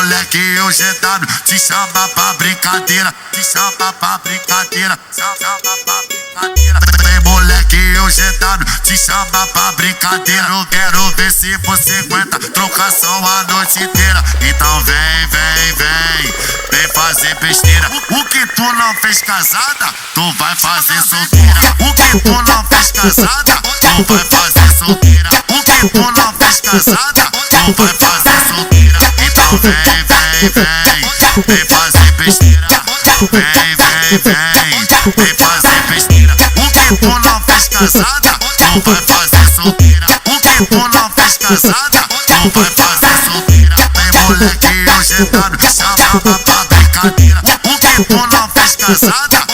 moleque, o GW te chama pra brincadeira, te chama pra brincadeira, chama pra brincadeira. Vem moleque, o GW te chama pra brincadeira. Eu quero ver se você aguenta trocação a noite inteira. Então vem, vem, vem, vem fazer besteira. O que tu não fez casada, tu vai fazer solteira. O que tu não fez casada, tu vai fazer solteira. O que tu não fez casada, tu vai fazer solteira. Então vem, vem, vem, vem fazer besteira. Vem, vem, vem, vem fazer besteira. O que tu não fez casada, tu vai fazer solteira. O que tu não fez casada, tu vai fazer solteira. Vem moleque, o GW chama pra brincadeira. O que tu não fez casada,